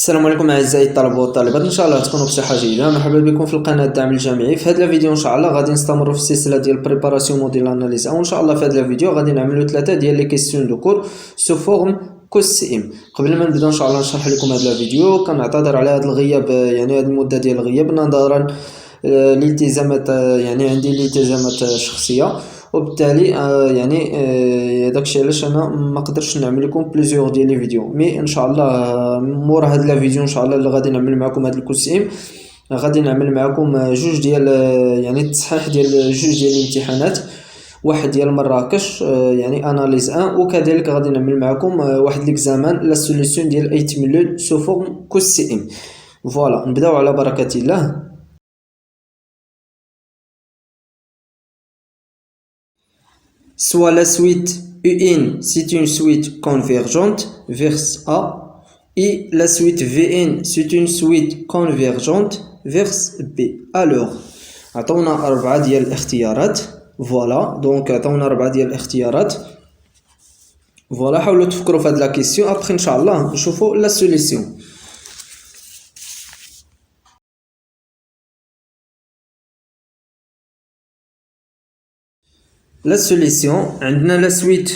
السلام عليكم اعزائي الطلبه والطالبات، ان شاء الله تكونوا بصحه جيده. مرحبا بكم في القناه الدعم الجامعي. في هذا الفيديو ان شاء الله غادي نستمروا في السلسله ديال بريباراسيون موديل اناليز، او ان شاء الله في هذا الفيديو غادي نعملوا ثلاثه ديال لي كيسيون دو كور سو فورم كوس سي ام. قبل ما نبدا ان شاء الله نشرح لكم هذا الفيديو، كنعتذر على هذا الغياب، يعني هذه المده ديال الغياب نظرا لالتزامات، يعني عندي التزامات شخصيه، وبالتالي داكشي علاش انا ما قدرتش نعمل لكم بليزيور ديال لي فيديو. مي ان شاء الله مور هاد لا فيديو ان شاء الله اللي غادي نعمل معكم هاد الكوسيم، غادي نعمل معكم جوج ديال يعني التصحيح ديال جوج ديال الامتحانات، واحد ديال مراكش يعني اناليز 1، وكذلك غادي نعمل معكم واحد ليكزامان لا سوليسيون ديال 8 مليون سو فورم كوس سي ام. فوالا نبداو على بركه الله. Soit la suite UN, c'est une suite convergente vers A, et la suite VN, c'est une suite convergente vers B. Alors, عطونا 4 ديال الاختيارات. فوالا دونك عطونا 4 ديال الاختيارات. فوالا حاولوا تفكروا في هاد لا كيسيون، ابخي ان شاء الله نشوفوا لا سوليسيون. La solution, on a la suite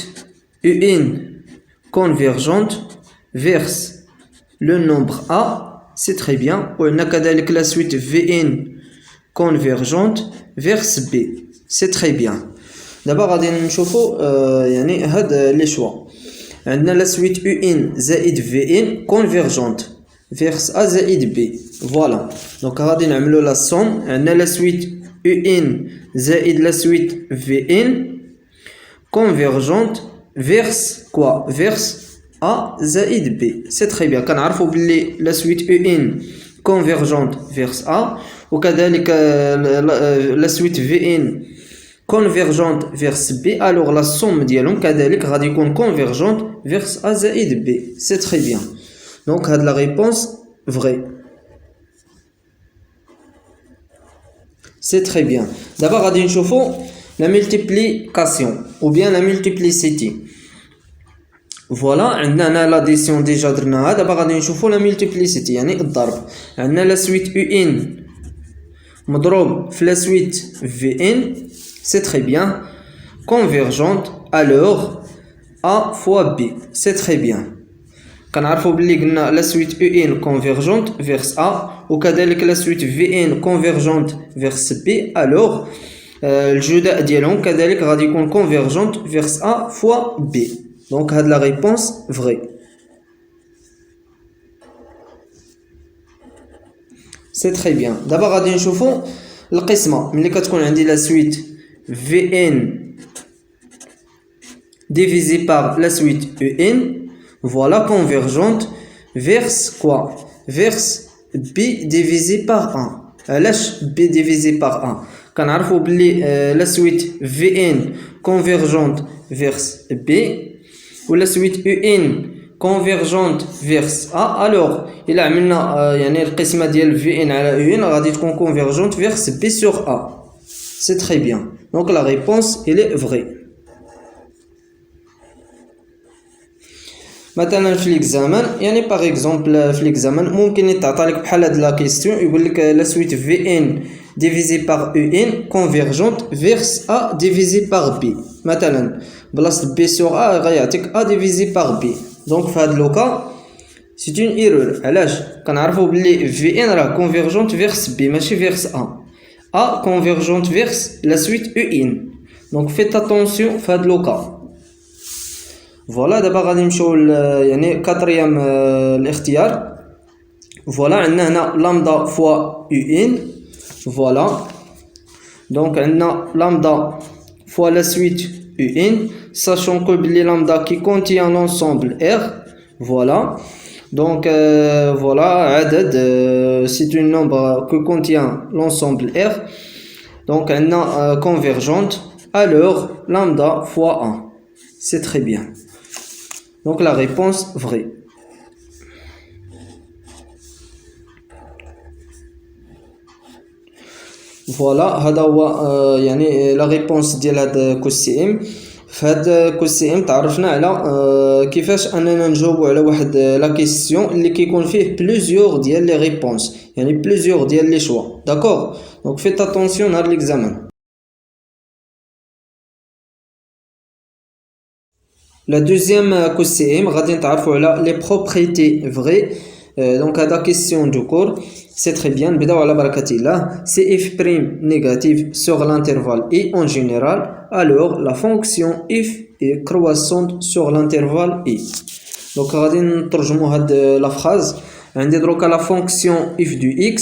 UN convergente vers le nombre A, c'est très bien. On a la suite VN convergente vers B, c'est très bien. D'abord, on va voir les choix. On a la suite UN زائد VN convergente vers A زائد B. Voilà. Donc, on va faire la somme. On a la suite UN زائد la suite VN convergente vers quoi? Vers A زائد B. C'est très bien. كنعرفوا باللي la suite UN convergente vers A، وكذلك la suite VN convergente vers B. Alors la somme ديالهم كذلك غادي يكون convergente vers A زائد B. C'est très bien. Donc هاد la réponse vraie. C'est très bien. D'abord غادي نشوفوا la multiplication ou bien la multiplicité. Voilà, عندنا l'addition déjà درناها. دابا غادي نشوفوا la multiplicité يعني الضرب. عندنا la suite UN مضروب في la suite VN, c'est très bien. Convergente, alors A fois B, c'est très bien. كنعرفوا بلي قلنا la suite UN convergente vers A، وكذلك la suite VN convergente vers B. alors الجداء ديالهم كذلك غادي يكون convergente vers A fois B. donc هاد la réponse vraie. c'est très bien. دابا غادي نشوفوا القسمه. ملي كتكون عندي la suite VN divisé par la suite UN، voilà convergente vers quoi? vers B divisé par 1. علاش B divisé par 1؟ كنعرفوا بلي la suite VN convergente vers B و la suite UN convergente vers A. alors إلا عملنا يعني القسمة ديال VN على UN غادي تكون convergente vers B sur A. c'est très bien. donc la réponse elle est vraie. مثلا في ليكزامان، يعني باغ اكزومبل في ليكزامان ممكن يتعطى لك بحال هاد لا كيسيون، يقول لك لا سويت في ان ديفيزي باغ او ان كونفيرجونت فيرس ا ديفيزي باغ بي. مثلا بلاصه بي سور ا غيعطيك ا ديفيزي باغ بي. دونك في هاد لوكا سي اون ايرور. علاش؟ كنعرفوا بلي في ان راه كونفيرجونت فيرس بي ماشي فيرس ا كونفيرجونت فيرس لا سويت او ان. دونك فيت اتونسيون في هاد لوكا. فوالا دابا غادي نمشيو يعني كاتريام الاختيار. فوالا عندنا هنا لامدا فوا او ان. فوالا دونك عندنا لامدا فوا لا سويت او ان ساشون كو بلي لامدا كي كونتيان لونسومبل ار. فوالا دونك فوالا عدد سي اون نومبر كو كونتيان لونسومبل ار. دونك عندنا كونفيرجونت alors lambda fois 1. c'est très bien. donc la réponse vraie. voilà هذا هو يعني لا ريبونس ديال هاد كوس سي ام. في هذا كوسي ام تعرفنا على كيفاش اننا نجاوبوا على واحد لا كيسيون اللي كيكون فيه بلوزيور ديال لي ريبونس يعني بلوزيور ديال لي شوا داكور دونك فيت اتونسيون نهار ليكزامان لا دوزيام كوسي ام غادي نتعرفوا على لي بروبريتي فري دونك هذا كيسيون دو كور سي تري بيان نبداو على بركه الله سي اف بريم نيجاتيف sur l'intervalle i en général alors la fonction if est croissante sur l'intervalle i donc غادي نترجموا هاد لا فراز عندي دروكا لا فونكسيون if du x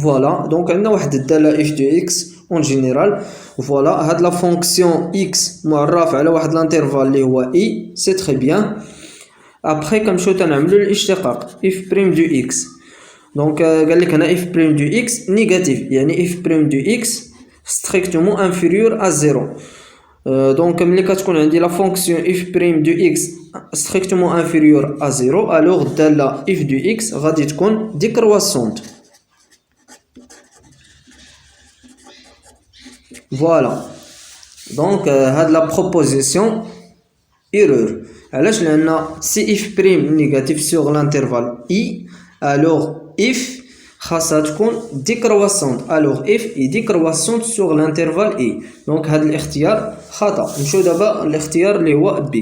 فوالا دونك عندنا واحد الداله if du x en général فوالا هاد لا فونكسيون x معرف على واحد الانترفال اللي هو i سي تري بيان ابري كنمشيو تنعملوا الاشتقاق if prime du x دونك قال لك هنا if prime du x نيجاتيف يعني if prime du x strictement inférieur à 0 دونك ملي كتكون عندي لا فونكسيون if prime du x strictement inférieur à 0 alors الداله if du x غادي تكون décroissante فوالا دونك هاد لا بروبوزيسيون erreur علاش لان سي if prime négatif sur l'intervalle i alors if خاصها تكون décroissante alors if est décroissante sur l'intervalle i donc هذا الاختيار خطأ نمشيو دابا الاختيار اللي هو b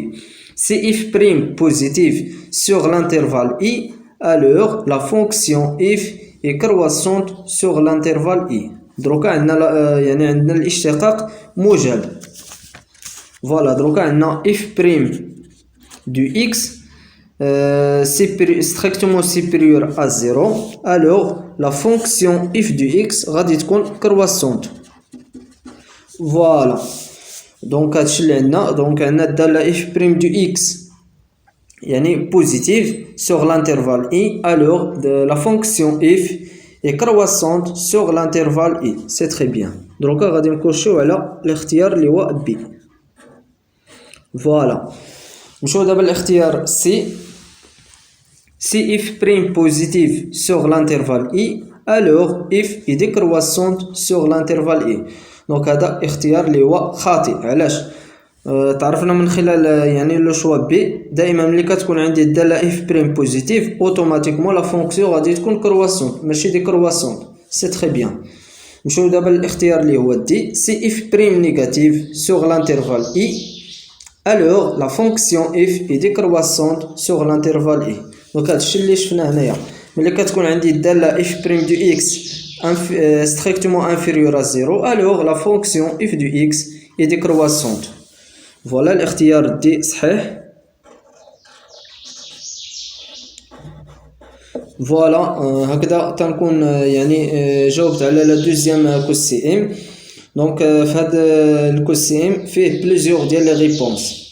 si if prime positif sur l'intervalle i alors la fonction if est croissante sur l'intervalle i دروكا عندنا يعني عندنا الاشتقاق موجب فوالا دروكا عندنا if prime du x strictement supérieur à 0 alors la fonction if du x غادي تكون croissante فوالا دونك هادشي اللي عندنا دونك عندنا الداله if prime du x يعني positive sur l'intervalle i alors la fonction if est croissante sur l'intervalle i c'est très bien دروكا غادي نكوشيو على الاختيار اللي هو b فوالا نمشيو دابا الاختيار C si if prime positive sur l'intervalle i alors if est décroissante sur l'intervalle i دونك هذا اختيار اللي هو خاطئ علاش تعرفنا من خلال يعني لو شوا بي دائما ملي كتكون عندي الداله if prime positive اوتوماتيكمون لا فونكسيون غادي تكون كرواسونت ماشي décroissante سي تري بيان نمشيو دابا للاختيار اللي هو دي si if prime négative sur l'intervalle i alors la fonction f est décroissante sur l'intervalle i دونك هادشي اللي شفناه هنايا ملي كتكون عندي الداله f prime du x strictement inférieur à 0 alors la fonction f du x est décroissante voilà الاختيار دي صحيح فوالا هكذا تنكون يعني جاوبت على لا دوزيام كوسي ام دونك في هذا الكوسي ام فيه بليزيور ديال لي ريبونس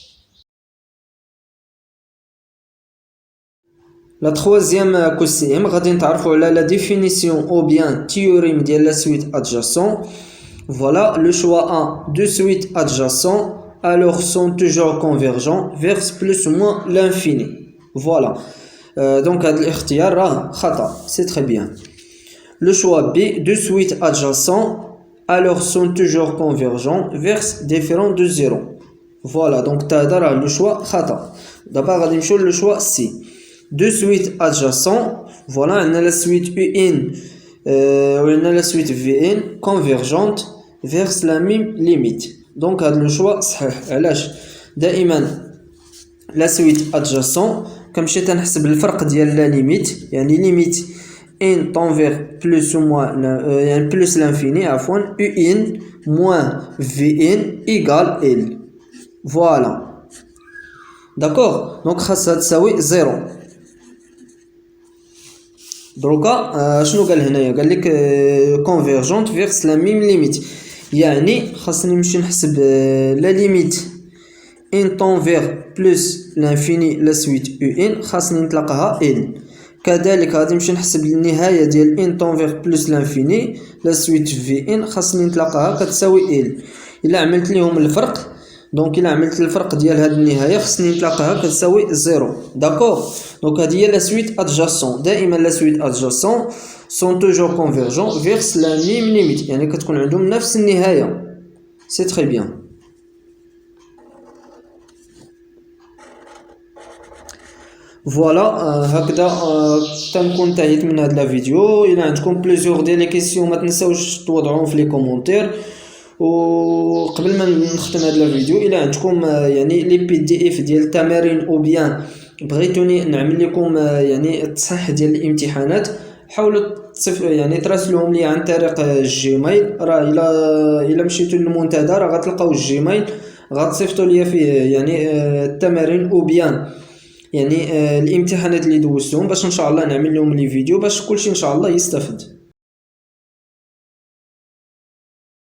لا troisième كوسي ام غادي نتعرفوا على لا définition ou bien théorème ديال لا suite adjacent voilà le choix 1 deux suites adjacents alors sont toujours convergents vers plus ou moins l'infini voilà donc هذا الاختيار راه خطأ c'est très bien le choix B deux suites adjacents alors sont toujours convergents vers différents de 0 voilà donc هذا راه لو شوا خطأ دابا غادي نمشيو لو شوا سي deux suites adjacents voilà عندنا لا suite UN وعندنا لا suite VN convergente vers la même limite donc هذا لو شوا صحيح علاش دائما لا suite adjacent كنمشي تنحسب الفرق ديال لا ليميت يعني ليميت n tend vers plus ou moins يعني plus l'infini عفوا un moins vn égale l voilà d'accord donc خاصها تساوي 0 دروكا شنو قال هنايا قال لك convergente vers la même limite يعني خاصني نمشي نحسب لا ليميت n tend vers plus l'infini la suite un خاصني نطلقها l كذلك غادي نمشي نحسب النهايه ديال n tend vers plus l'infini la suite vn خاصني نطلقها كتساوي l الا عملت ليهم الفرق دونك الا عملت الفرق ديال هذه النهايه خصني نطلقها كتساوي 0 داكوغ دونك هذه هي لا سويت ادجاسون دائما لا سويت ادجاسون سون توجور كونفيرجون فيرس لا ميم ليميت يعني كتكون عندهم نفس النهايه سي تري بيان فوالا. هكذا تنكون انتهيت من هذا الفيديو. الى عندكم بليزيور ديال لي كيسيون ما تنساوش توضعوهم في لي كومونتير. وقبل ما نختم هذا الفيديو، الى عندكم يعني لي بي دي اف ديال التمارين او بيان بغيتوني نعمل لكم يعني التصحيح ديال الامتحانات، حاولوا يعني تراسلوهم لي عن طريق الجيميل. راه الى مشيتوا للمنتدى راه غتلقاو الجيميل، غتصيفطوا لي فيه يعني التمارين او بيان يعني الامتحانات اللي دوزتهم، باش ان شاء الله نعمل لهم لي فيديو باش كلشي ان شاء الله يستفد.